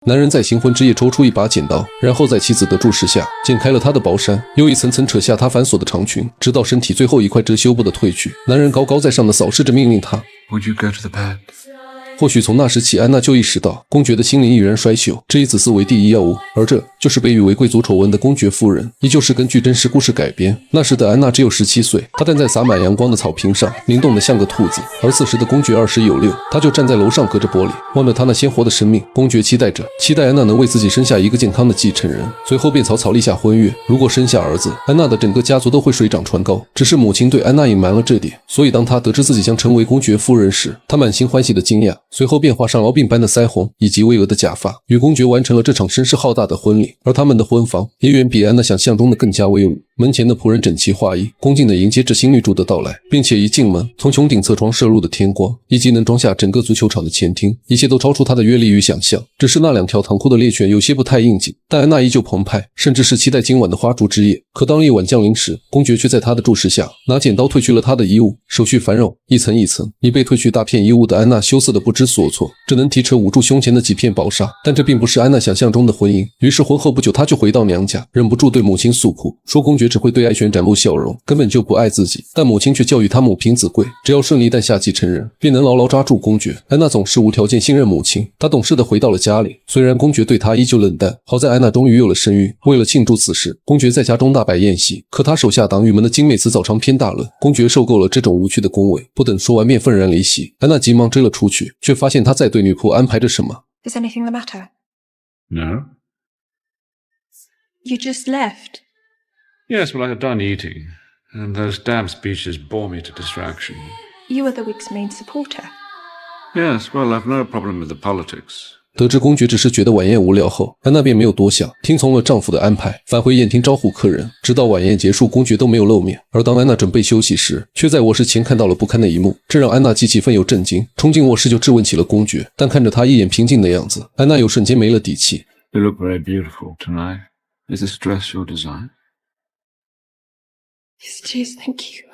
男人在新婚之夜抽出一把剪刀，然后在妻子的注视下剪开了她的薄衫，又一层层扯下她繁琐的长裙，直到身体最后一块遮羞布的褪去。男人高高在上的扫视着，命令她 Would you go to the bed? 或许从那时起，安娜就意识到公爵的心灵已然衰朽，这以子嗣为第一要务，而这就是被誉为贵族丑闻的公爵夫人，依旧是根据真实故事改编。那时的安娜只有17岁，她站在洒满阳光的草坪上，灵动得像个兔子，而此时的公爵20有6，他就站在楼上，隔着玻璃望着他那鲜活的生命。公爵期待安娜能为自己生下一个健康的继承人，随后便草草立下婚约。如果生下儿子，安娜的整个家族都会水涨船高。只是母亲对安娜隐瞒了这点，所以当她得知自己将成为公爵夫人时，她满心欢喜的惊讶，随后便画上痨病般的腮红以及巍峨的假发，与公爵完成了这场声势浩大的婚礼。而他们的婚房也远比安娜想象中的更加威武，门前的仆人整齐划一，恭敬地迎接着新女主的到来，并且一进门，从穹顶侧窗射入的天光，以及能装下整个足球场的前厅，一切都超出她的阅历与想象。只是那2条淌裤的猎犬有些不太应景，但安娜依旧澎湃，甚至是期待今晚的花烛之夜。可当夜晚降临时，公爵却在她的注视下拿剪刀褪去了她的衣物，手续繁冗，一层一层，已被褪去大片衣物的安娜羞涩得不知所措，只能提扯捂住胸前的几片薄纱。但这并不是安娜想象中的婚姻，于是婚后不久，她就回到娘家，忍不住对母亲诉苦，说公爵只会对爱犬展露笑容，根本就不爱自己。但母亲却教育她母凭子贵，只要顺利诞下继承人，便能牢牢抓住公爵。安娜总是无条件信任母亲，她懂事地回到了家里。虽然公爵对她依旧冷淡，好在安娜终于有了身孕。为了庆祝此事，公爵在家中大摆宴席，可他手下党羽们的精美辞藻长篇大论。公爵受够了这种无趣的恭维，不等说完便愤然离席。安娜急忙追了出去，却发现他在对女仆安排着什么。Is anything the matter? No? You just left. Yes, well, I had done eating, and those damn speeches bore me to distraction. You were the Whig's main supporter. Yes, well, I've no problem with the politics. 得知公爵只是觉得晚宴无聊后，安娜便没有多想，听从了丈夫的安排，返回宴厅招呼客人。直到晚宴结束，公爵都没有露面。而当安娜准备休息时，却在卧室前看到了不堪的一幕，这让安娜既气愤又震惊，冲进卧室就质问起了公爵。但看着他一眼平静的样子，安娜又瞬间没了底气。You look very beautiful tonight. Is this dress your design? Yes, it is, thank you.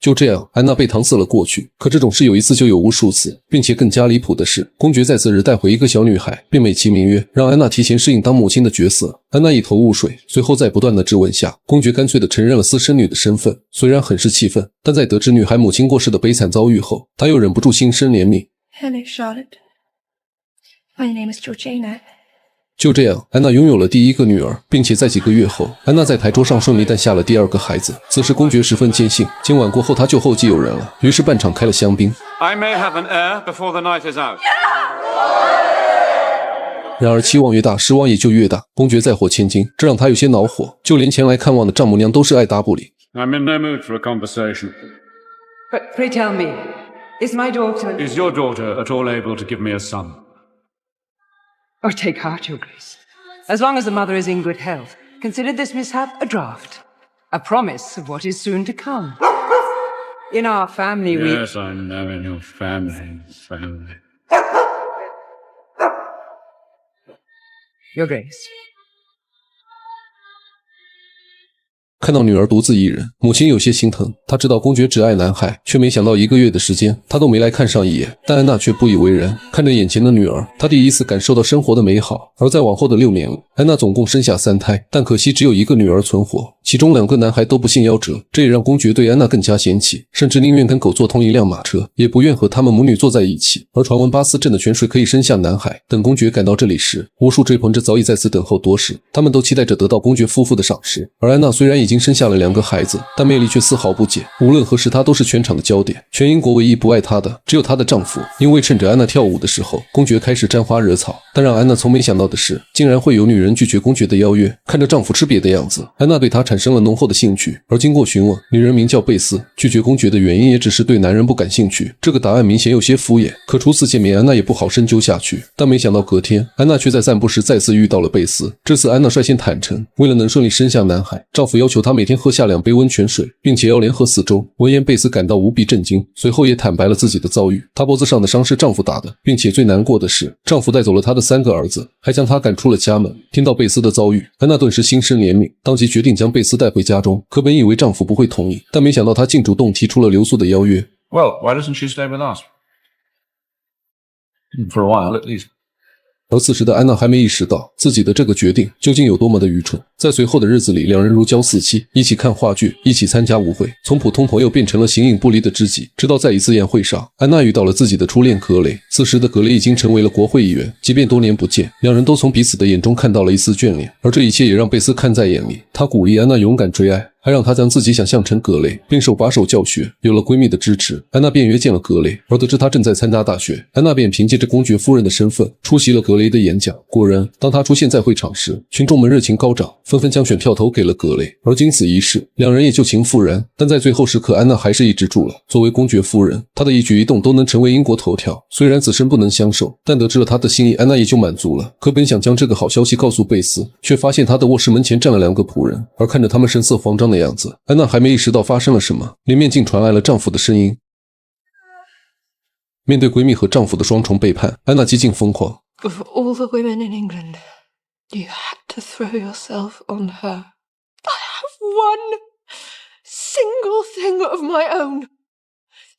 就这样，安娜被搪塞了过去。可这种事有一次就有无数次，并且更加离谱的是，公爵在次日带回一个小女孩，并美其名曰让安娜提前适应当母亲的角色。安娜一头雾水，随后在不断的质问下，公爵干脆地承认了私生女的身份。虽然很是气愤，但在得知女孩母亲过世的悲惨遭遇后，他又忍不住心生怜悯。 Hello, Charlotte. My name is Georgina. 就这样，安娜拥有了第一个女儿，并且在几个月后，安娜在牌桌上顺利诞下了第2个孩子。此时公爵十分坚信，今晚过后他就后继有人了，于是半场开了香槟。 I may have an heir before the night is out. 然而期望越大，失望也就越大。公爵再获千金，这让他有些恼火，就连前来看望的丈母娘都是爱答不理。 I'm in no mood for a conversation. But pray tell me, is my daughter... Is your daughter at all able to give me a son? Oh, take heart, Your Grace. As long as the mother is in good health, consider this mishap a draft, a promise of what is soon to come. In our family, Yes, I know, in your family. Your Grace. 看到女儿独自一人，母亲有些心疼。她知道公爵只爱男孩，却没想到1个月的时间，他都没来看上一眼。但安娜却不以为然，看着眼前的女儿，她第一次感受到生活的美好。而在往后的6年里，安娜总共生下3胎，但可惜只有1个女儿存活，其中2个男孩都不幸夭折。这也让公爵对安娜更加嫌弃，甚至宁愿跟狗坐同一辆马车，也不愿和他们母女坐在一起。而传闻巴斯镇的泉水可以生下男孩。等公爵赶到这里时，无数追捧者早已在此等候多时，他们都期待着得到公爵夫妇的赏识。而安娜虽然已经生下了2个孩子，但魅力却丝毫不减。无论何时，她都是全场的焦点。全英国唯一不爱她的，只有她的丈夫。因为趁着安娜跳舞的时候，公爵开始沾花惹草。但让安娜从没想到的是，竟然会有女人拒绝公爵的邀约。看着丈夫吃瘪的样子，安娜对他产生了浓厚的兴趣。而经过询问，女人名叫贝斯，拒绝公爵的原因也只是对男人不感兴趣。这个答案明显有些敷衍。可初次见面，安娜也不好深究下去。但没想到隔天，安娜却在散步时再次遇到了贝斯。这次安娜率先坦诚，为了能顺利生下男孩，丈夫要求她每天喝下2杯温泉水，并且要连喝4周。闻言，贝斯感到无比震惊，随后也坦白了自己的遭遇。她脖子上的伤是丈夫打的，并且最难过的是，丈夫带走了她的3个儿子，还将她赶出了家门。听到贝斯的遭遇，安娜顿时心生怜悯，当即决定将贝斯带回家中。可本以为丈夫不会同意，但没想到他竟主动提出了留宿的邀约。 Well, why doesn't she stay with us? For a while, at least. 而此时的安娜还没意识到自己的这个决定究竟有多么的愚蠢。在随后的日子里，两人如胶似漆，一起看话剧，一起参加舞会，从普通朋友变成了形影不离的知己。直到在一次宴会上，安娜遇到了自己的初恋格雷。此时的格雷已经成为了国会议员，即便多年不见，两人都从彼此的眼中看到了一丝眷恋，而这一切也让贝斯看在眼里。他鼓励安娜勇敢追爱，还让她将自己想象成格雷，并手把手教学。有了闺蜜的支持，安娜便约见了格雷，而得知他正在参加大学，安娜便凭借着公爵夫人的身份出席了格雷的演讲。果然，当他出现在会场时，群众们热情高涨，纷纷将选票投给了格雷。而经此一事，两人也就情复燃。但在最后时刻，安娜还是抑制住了。作为公爵夫人，她的一举一动都能成为英国头条。虽然此生不能相守，但得知了他的心意，安娜也就满足了。可本想将这个好消息告诉贝斯，却发现他的卧室门前站了2个仆人，而看着他们神色慌张的样子，安娜还没意识到发生了什么，里面竟传来了丈夫的声音。面对闺蜜和丈夫的双重背叛，安娜几近疯狂。Of all the women in England, you had to throw yourself on her. I have one single thing of my own.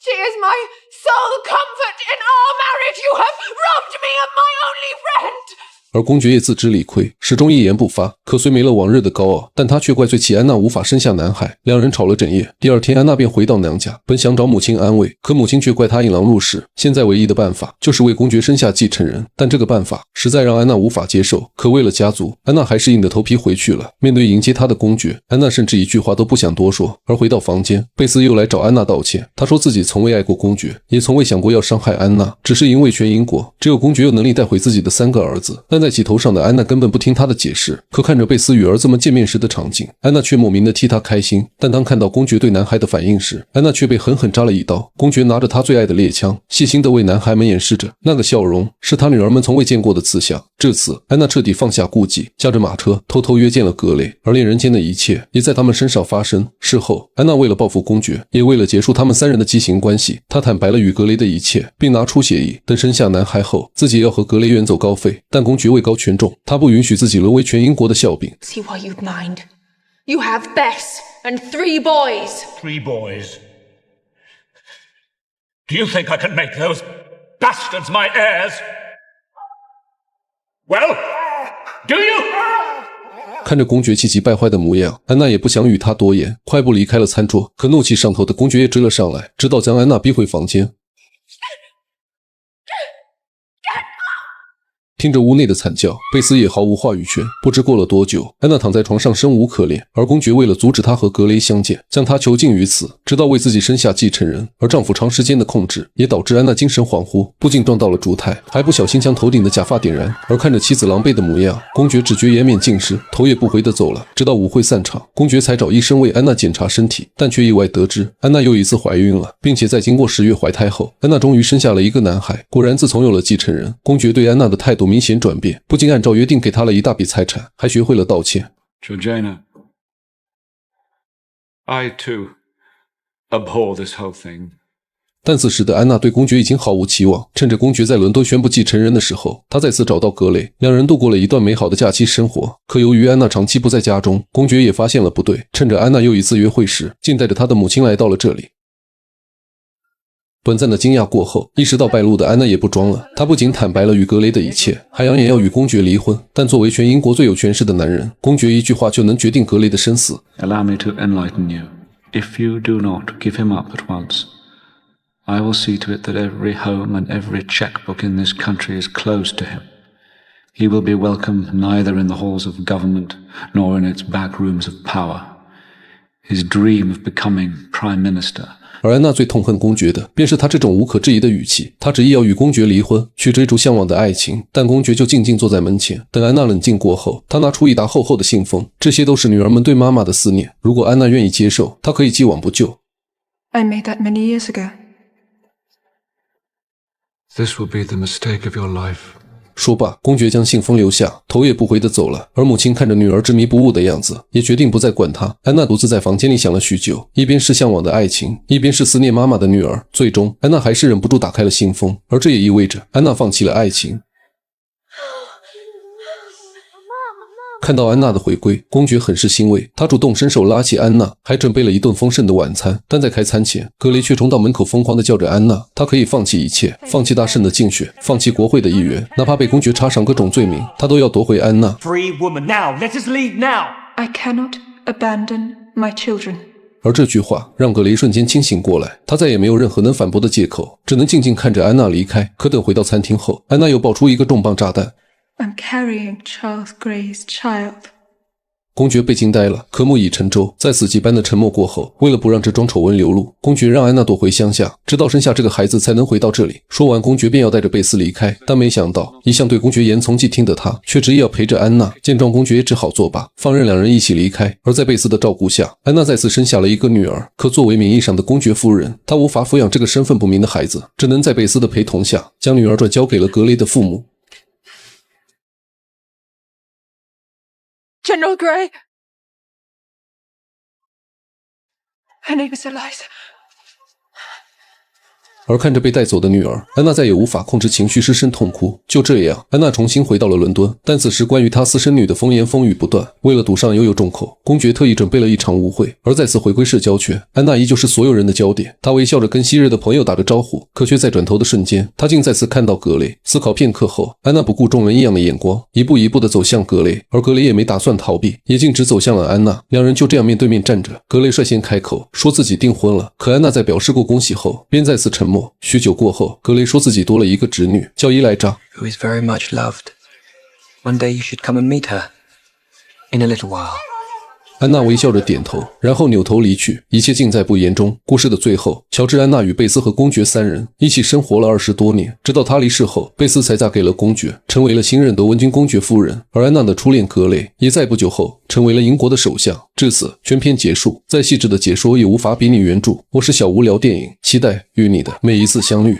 She is my sole comfort in our marriage. You have robbed me of my only friend. 而公爵也自知理亏，始终一言不发。可虽没了往日的高傲，但他却怪罪起安娜无法生下男孩。两人吵了整夜。第二天，安娜便回到娘家，本想找母亲安慰，可母亲却怪她引狼入室。现在唯一的办法就是为公爵生下继承人，但这个办法实在让安娜无法接受。可为了家族，安娜还是硬着头皮回去了。面对迎接她的公爵，安娜甚至一句话都不想多说。而回到房间，贝斯又来找安娜道歉。他说自己从未爱过公爵，也从未想过要伤害安娜，只是因为全英国只有公爵有能力带回自己的3个儿子。但在气头上的安娜根本不听他的解释，可看着贝斯与儿子们见面时的场景，安娜却莫名的替他开心。但当看到公爵对男孩的反应时，安娜却被狠狠扎了一刀。公爵拿着他最爱的猎枪，细心地为男孩们演示着，那个笑容是他女儿们从未见过的慈祥。至此，安娜彻底放下顾忌，驾着马车偷偷约见了格雷，而恋人间的一切也在他们身上发生。事后，安娜为了报复公爵，也为了结束他们3人的畸形关系，她坦白了与格雷的一切，并拿出协议，等生下男孩后，自己要和格雷远走高飞。但公爵位高权重，他不允许自己沦为全英国的笑柄。 See why you'd mind. You have Bess and 3 boys. 3 boys? Do you think I can make those bastards my heirs? Well, do you? 看着公爵气急败坏的模样，安娜也不想与他多言，快步离开了餐桌。可怒气上头的公爵也追了上来，直到将安娜逼回房间。听着屋内的惨叫，贝斯也毫无话语权。不知过了多久，安娜躺在床上生无可恋，而公爵为了阻止她和格雷相见，将她囚禁于此，直到为自己生下继承人。而丈夫长时间的控制也导致安娜精神恍惚，不仅撞到了烛台，还不小心将头顶的假发点燃。而看着妻子狼狈的模样，公爵只觉颜面尽失，头也不回地走了。直到舞会散场，公爵才找医生为安娜检查身体，但却意外得知安娜又一次怀孕了，并且在经过10月怀胎后，安娜终于生下了一个男孩。果然，自从有了继承人，公爵对安娜的态度明显转变，不仅按照约定给她了一大笔财产，还学会了道歉。 Georgiana, I too abhor this whole thing. 但此时的安娜对公爵已经毫无期望。趁着公爵在伦敦宣布继承人的时候，她再次找到格雷，两人度过了一段美好的假期生活。可由于安娜长期不在家中，公爵也发现了不对，趁着安娜又一次约会时，竟带着她的母亲来到了这里。短暂的惊讶过后，意识到败露的安娜也不装了，她不仅坦白了与格雷的一切，还扬言要与公爵离婚。但作为全英国最有权势的男人，公爵一句话就能决定格雷的生死。 Allow me to enlighten you. If you do not give him up at once, I will see to it that every home and every checkbook in this country is closed to him. He will be welcome neither in the halls of government nor in its back rooms of power. His dream of becoming Prime Minister. 而安娜最痛恨公爵的，便是他这种无可置疑的语气。她执意要与公爵离婚，去追逐向往的爱情，但公爵就静静坐在门前。等安娜冷静过后，他拿出一沓厚厚的信封，这些都是女儿们对妈妈的思念。如果安娜愿意接受，她可以既往不咎。 I made that many years ago. This will be the mistake of your life. 说罢，公爵将信封留下，头也不回地走了。而母亲看着女儿执迷不悟的样子，也决定不再管她。安娜独自在房间里想了许久，一边是向往的爱情，一边是思念妈妈的女儿。最终，安娜还是忍不住打开了信封，而这也意味着安娜放弃了爱情。看到安娜的回归，公爵很是欣慰，他主动伸手拉起安娜，还准备了一顿丰盛的晚餐。但在开餐前，格雷却冲到门口疯狂地叫着安娜，他可以放弃一切，放弃大圣的竞选，放弃国会的议员，哪怕被公爵插上各种罪名，他都要夺回安娜。 Free woman now. Let us leave now. I cannot abandon my children. 而这句话让格雷瞬间清醒过来，他再也没有任何能反驳的借口，只能静静看着安娜离开。可等回到餐厅后，安娜又爆出一个重磅炸弹。 I'm carrying Charles Grey's child. 公爵被惊呆了，科目已沉舟。在死寂般的沉默过后，为了不让这桩丑闻流露，公爵让安娜躲回乡下，直到生下这个孩子才能回到这里。说完，公爵便要带着贝斯离开，但没想到一向对公爵言从计听的他，却执意要陪着安娜。见状，公爵也只好作罢，放任两人一起离开。而在贝斯的照顾下，安娜再次生下了一个女儿。可作为名义上的公爵夫人，她无法抚养这个身份不明的孩子，只能在贝斯的陪同下，将女儿转交给了格雷的父母。 General Grey. Her name is Eliza. 而看着被带走的女儿，安娜再也无法控制情绪，失声痛哭。就这样，安娜重新回到了伦敦。但此时关于她私生女的风言风语不断。为了堵上悠悠众口，公爵特意准备了一场舞会。而再次回归社交圈，安娜依旧是所有人的焦点。她微笑着跟昔日的朋友打着招呼，可却在转头的瞬间，她竟再次看到格雷。思考片刻后，安娜不顾众人异样的眼光，一步一步地走向格雷。而格雷也没打算逃避，也径直走向了安娜。两人就这样面对面站着。格雷率先开口说自己订婚了，可安娜在表示过恭喜后，便再次沉默。许久过后，格雷说自己多了一个侄女，叫伊莱扎。 Who is very much loved. One day you should come and meet her. In a little while. 安娜微笑着点头，然后扭头离去，一切尽在不言中。故事的最后，乔治、安娜与贝斯和公爵三人一起生活了20多年，直到他离世后，贝斯才嫁给了公爵，成为了新任德文君公爵夫人。而安娜的初恋格雷也在不久后成为了英国的首相。至此，全篇结束。再细致的解说也无法比拟原著。我是小无聊电影，期待与你的每一次相遇。